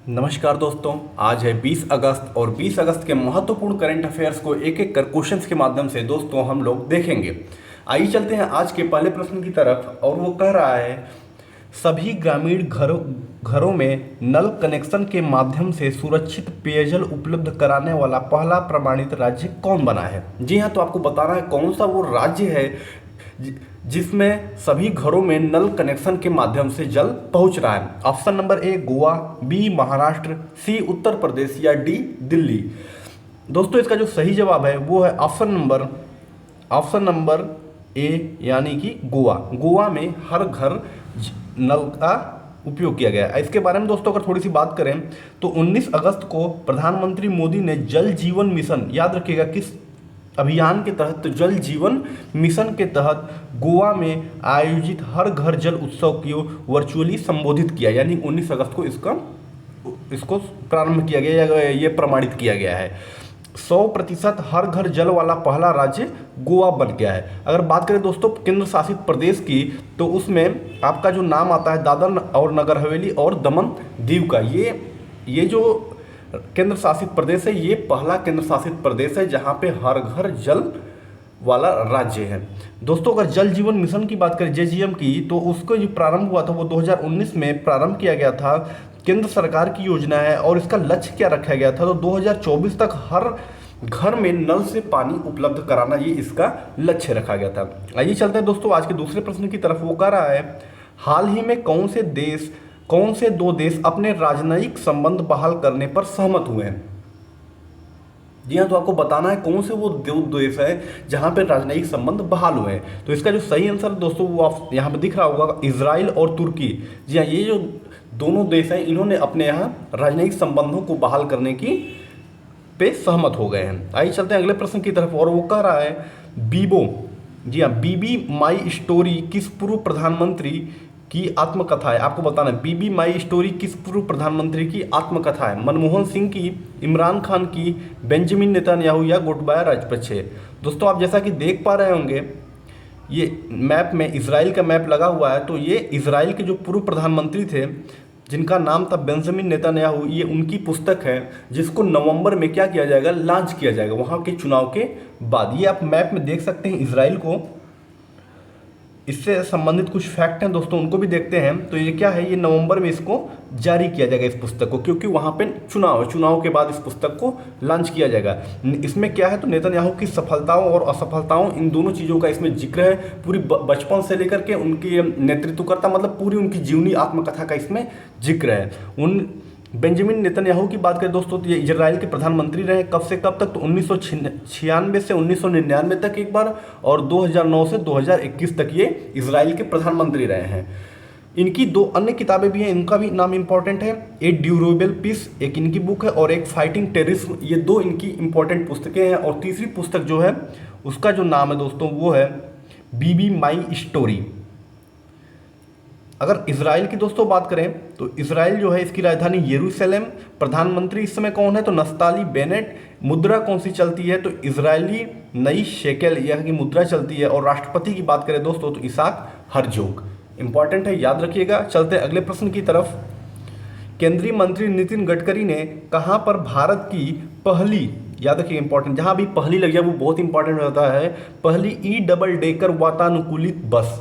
नमस्कार दोस्तों, आज है 20 अगस्त और 20 अगस्त के महत्वपूर्ण करंट अफेयर्स को एक एक कर क्वेश्चंस के माध्यम से दोस्तों हम लोग देखेंगे। आइए चलते हैं आज के पहले प्रश्न की तरफ और वो कह रहा है सभी ग्रामीण घरों में नल कनेक्शन के माध्यम से सुरक्षित पेयजल उपलब्ध कराने वाला पहला प्रमाणित राज्य कौन बना है। जी हाँ, तो आपको बताना है कौन सा वो राज्य है जिसमें सभी घरों में नल कनेक्शन के माध्यम से जल पहुंच रहा है। Option number A Goa, B Maharashtra, C Uttar Pradesh या डी दिल्ली। दोस्तों इसका जो सही जवाब है वो है ऑप्शन नंबर ए यानी कि गोवा। गोवा में हर घर नल का उपयोग किया गया है। इसके बारे में दोस्तों अगर थोड़ी सी बात करें तो 19 अगस्त को प्रधानमंत्री मोदी ने जल जीवन मिशन, याद रखिएगा किस अभियान के तहत, तो जल जीवन मिशन के तहत गोवा में आयोजित हर घर जल उत्सव को वर्चुअली संबोधित किया, यानी 19 अगस्त को इसको प्रारंभ किया गया या ये प्रमाणित किया गया है। 100% हर घर जल वाला पहला राज्य गोवा बन गया है। अगर बात करें दोस्तों केंद्र शासित प्रदेश की, तो उसमें आपका जो नाम आता है दादर और नगर हवेली और दमन दीव का। ये जो केंद्र शासित प्रदेश है, ये पहला केंद्र शासित प्रदेश है जहां पे हर घर जल वाला राज्य है। दोस्तों अगर जल जीवन मिशन की बात करें JGM की, तो उसको जो प्रारंभ हुआ था वो 2019 में प्रारंभ किया गया था। केंद्र सरकार की योजना है और इसका लक्ष्य क्या रखा गया था, तो 2024 तक हर घर में नल से पानी उपलब्ध कराना, ये इसका लक्ष्य रखा गया था। आइए चलते हैं दोस्तों आज के दूसरे प्रश्न की तरफ। वो कह रहा है हाल ही में कौन से दो देश अपने राजनयिक संबंध बहाल करने पर सहमत हुए हैं। जी हाँ, तो आपको बताना है कौन से वो दो देश है जहां पे राजनयिक संबंध बहाल हुए हैं। तो इसका जो सही आंसर दोस्तों वो आप यहाँ पे दिख रहा होगा, इजराइल और तुर्की। जी हाँ, ये जो दोनों देश हैं इन्होंने अपने यहाँ राजनयिक संबंधों को बहाल करने की पे सहमत हो गए हैं। आइए चलते हैं अगले प्रश्न की तरफ और वो कह रहा है जी हाँ, बीबी माई स्टोरी किस पूर्व प्रधानमंत्री की आत्मकथा है। आपको बताना है बीबी माई स्टोरी किस पूर्व प्रधानमंत्री की आत्मकथा है। मनमोहन सिंह की, इमरान खान की, बेंजामिन नेतन्याहू या गोटबाया राजपक्षे। दोस्तों आप जैसा कि देख पा रहे होंगे ये मैप में इजराइल का मैप लगा हुआ है, तो ये इजराइल के जो पूर्व प्रधानमंत्री थे जिनका नाम था बेंजामिन नेतन्याहू, ये उनकी पुस्तक है जिसको नवंबर में क्या किया जाएगा, लॉन्च किया जाएगा वहाँ के चुनाव के बाद। ये आप मैप में देख सकते हैं इजराइल को। इससे संबंधित कुछ फैक्ट हैं दोस्तों, उनको भी देखते हैं। तो ये क्या है, ये नवंबर में इसको जारी किया जाएगा इस पुस्तक को, क्योंकि वहाँ पे चुनाव के बाद इस पुस्तक को लॉन्च किया जाएगा। इसमें क्या है, तो नेतन्याहू की सफलताओं और असफलताओं इन दोनों चीज़ों का इसमें जिक्र है। पूरी बचपन से लेकर के उनकी नेतृत्वकर्ता मतलब पूरी उनकी जीवनी आत्मकथा का इसमें जिक्र है। बेंजामिन नेतन्याहू की बात करें दोस्तों तो ये इजराइल के प्रधानमंत्री रहे कब से कब तक, तो 1996 से 1999 तक एक बार, और 2009 से 2021 तक ये इजराइल के प्रधानमंत्री रहे हैं। इनकी दो अन्य किताबें भी हैं, इनका भी नाम इंपॉर्टेंट है। एक ड्यूरेबल पीस एक इनकी बुक है और एक फाइटिंग टेररिज्म, ये दो इनकी इंपॉर्टेंट पुस्तकें हैं। और तीसरी पुस्तक जो है उसका जो नाम है दोस्तों वो है बीबी माई स्टोरी। अगर इजराइल की दोस्तों बात करें तो इजराइल जो है इसकी राजधानी यरूशलेम। प्रधानमंत्री इस समय कौन है, तो नफ्ताली बेनेट। मुद्रा कौन सी चलती है, तो इजरायली नई शेकेल यह की मुद्रा चलती है। और राष्ट्रपति की बात करें दोस्तों तो इसाक हर्जोग। इंपॉर्टेंट है, याद रखिएगा। चलते हैं अगले प्रश्न की तरफ। केंद्रीय मंत्री नितिन गडकरी ने कहाँ पर भारत की पहली, याद रखिए इंपॉर्टेंट, जहाँ भी पहली लग जाए वो बहुत इंपॉर्टेंट होता है, पहली डबल डेकर वातानुकूलित बस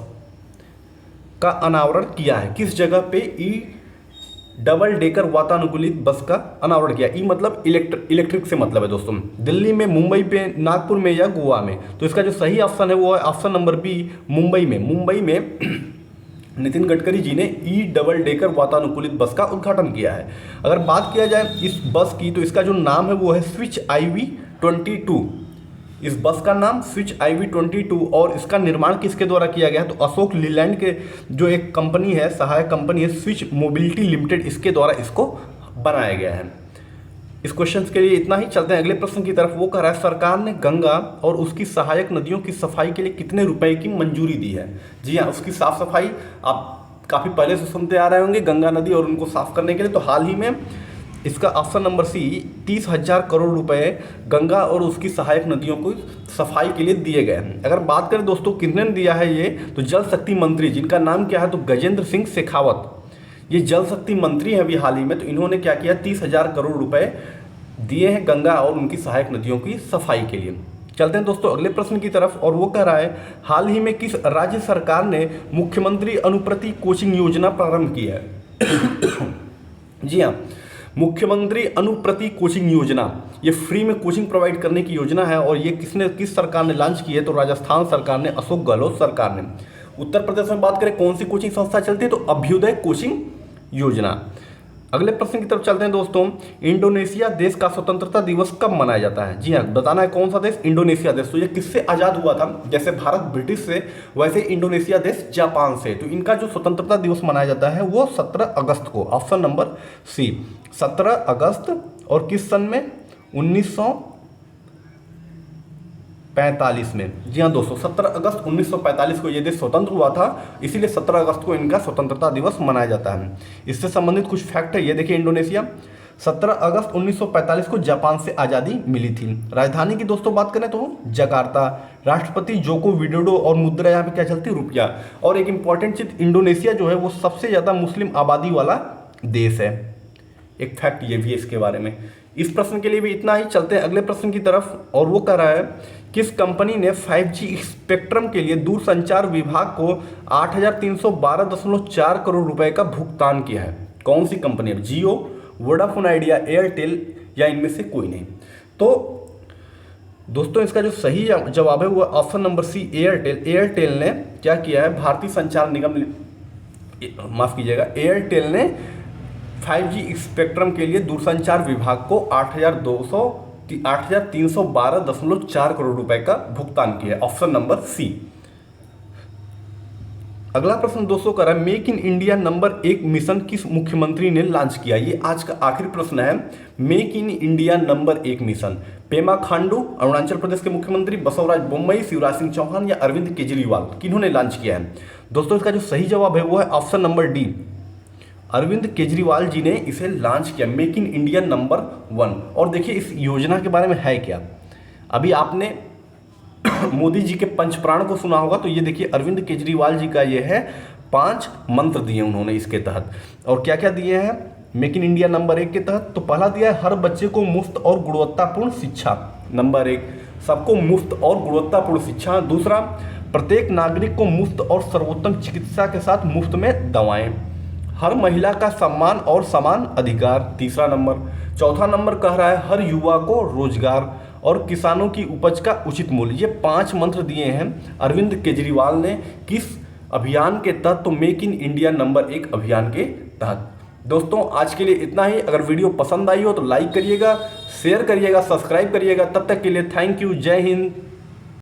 का अनावरण किया है। किस जगह पे डबल डेकर वातानुकूलित बस का अनावरण किया। मतलब इलेक्ट्रिक से मतलब है दोस्तों। दिल्ली में, मुंबई पे, नागपुर में या गोवा में। तो इसका जो सही ऑप्शन है वो है ऑप्शन नंबर बी, मुंबई में नितिन गडकरी जी ने डबल डेकर वातानुकूलित बस का उद्घाटन किया है। अगर बात किया जाए इस बस की, तो इसका जो नाम है वो है स्विच IV-22। इस बस का नाम स्विच IV-22, और इसका निर्माण किसके द्वारा किया गया है, तो अशोक लीलैंड के जो एक कंपनी है, सहायक कंपनी है स्विच मोबिलिटी लिमिटेड, इसके द्वारा इसको बनाया गया है। इस क्वेश्चन के लिए इतना ही। चलते हैं अगले प्रश्न की तरफ। वो कह रहा है सरकार ने गंगा और उसकी सहायक नदियों की सफाई के लिए कितने रुपए की मंजूरी दी है। जी हाँ, उसकी साफ सफाई आप काफ़ी पहले से सुनते आ रहे होंगे, गंगा नदी और उनको साफ करने के लिए। तो हाल ही में इसका ऑप्शन नंबर सी 30,000 करोड़ रुपए गंगा और उसकी सहायक नदियों को सफाई के लिए दिए गए हैं। अगर बात करें दोस्तों किसने दिया है ये, तो जल शक्ति मंत्री जिनका नाम क्या है, तो गजेंद्र सिंह शेखावत। ये जल शक्ति मंत्री हैं अभी हाल ही में, तो इन्होंने क्या किया, 30,000 करोड़ रुपए दिए हैं गंगा और उनकी सहायक नदियों की सफाई के लिए। चलते हैं दोस्तों अगले प्रश्न की तरफ, और वो कह रहा है हाल ही में किस राज्य सरकार ने मुख्यमंत्री अनुप्रति कोचिंग योजना प्रारंभ की है? जी हाँ, मुख्यमंत्री अनुप्रति कोचिंग योजना, ये फ्री में कोचिंग प्रोवाइड करने की योजना है, और ये किस सरकार ने लॉन्च की है? तो राजस्थान सरकार ने, अशोक गहलोत सरकार ने। उत्तर प्रदेश में बात करें कौन सी कोचिंग संस्था चलती है? तो अभ्युदय कोचिंग योजना। अगले प्रश्न की तरफ चलते हैं दोस्तों, इंडोनेशिया देश का स्वतंत्रता दिवस कब मनाया जाता है? जी हाँ, बताना है कौन सा देश? इंडोनेशिया देश। तो ये किससे आज़ाद हुआ था? जैसे भारत ब्रिटिश से, वैसे इंडोनेशिया देश जापान से। तो इनका जो स्वतंत्रता दिवस मनाया जाता है वो 17 अगस्त को, ऑप्शन नंबर सी, 17 अगस्त। और किस सन में? 1945 में। जी हाँ दोस्तों, 17 अगस्त 1945 को ये देश स्वतंत्र हुआ था, इसीलिए 17 अगस्त को इनका स्वतंत्रता दिवस मनाया जाता है। इससे संबंधित कुछ फैक्ट है, ये देखिए, इंडोनेशिया 17 अगस्त 1945 को जापान से आज़ादी मिली थी। राजधानी की दोस्तों बात करें तो जकार्ता। राष्ट्रपति जोको विडोडो, और मुद्रा यहाँ पे क्या चलती है? रुपया। और एक इंपॉर्टेंट चीज़, इंडोनेशिया जो है वो सबसे ज़्यादा मुस्लिम आबादी वाला देश है, एक फैक्ट ये भी है इसके बारे में। इस प्रश्न के लिए भी इतना ही। चलते हैं अगले प्रश्न की तरफ, और वो कह रहा है किस कंपनी ने 5G स्पेक्ट्रम के लिए दूरसंचार विभाग को 8,312.4 करोड़ रुपए का भुगतान किया है? कौन सी कंपनी है? जियो, वोडाफोन आइडिया, एयरटेल, या इनमें से कोई नहीं? तो दोस्तों इसका जो सही जवाब है वो option number C, Airtel. Airtel ने क्या किया है? भारतीय संचार निगम, माफ कीजिएगा, एयरटेल ने 5G स्पेक्ट्रम के लिए दूरसंचार विभाग को 8,312.4 करोड़ रुपए का भुगतान किया, ऑप्शन नंबर सी। अगला प्रश्न दोस्तों कर रहा है make in India number 1 mission किस मुख्यमंत्री ने लॉन्च किया? ये आज का आखिरी प्रश्न है। Make in India number 1 mission Pema Khandu Arunachal Pradesh के मुख्यमंत्री, बसवराज बोम्मई, शिवराज सिंह चौहान, या अरविंद केजरीवाल, किन्होंने लॉन्च किया है? दोस्तों इसका जो सही जवाब है वो है option number D, Arvind Kejriwal ji ने इसे लॉन्च किया, मेक इन इंडिया नंबर 1। और देखिए इस योजना के बारे में है क्या, अभी आपने मोदी जी के पंचप्राण को सुना होगा, तो ये देखिए अरविंद केजरीवाल जी का ये है 5 मंत्र दिए उन्होंने इसके तहत। और क्या क्या दिए हैं मेक इन इंडिया नंबर 1 के तहत? तो पहला दिया है हर बच्चे को मुफ्त और गुणवत्तापूर्ण शिक्षा, नंबर 1, सबको मुफ्त और गुणवत्तापूर्ण शिक्षा। दूसरा, प्रत्येक नागरिक को मुफ्त और सर्वोत्तम चिकित्सा के साथ मुफ्त में दवाएं। हर महिला का सम्मान और समान अधिकार, तीसरा नंबर। चौथा नंबर कह रहा है हर युवा को रोजगार और किसानों की उपज का उचित मूल्य। ये 5 मंत्र दिए हैं अरविंद केजरीवाल ने किस अभियान के तहत? तो मेक इन इंडिया नंबर 1 अभियान के तहत। दोस्तों आज के लिए इतना ही। अगर वीडियो पसंद आई हो तो लाइक करिएगा, शेयर करिएगा, सब्सक्राइब करिएगा। तब तक के लिए थैंक यू, जय हिंद।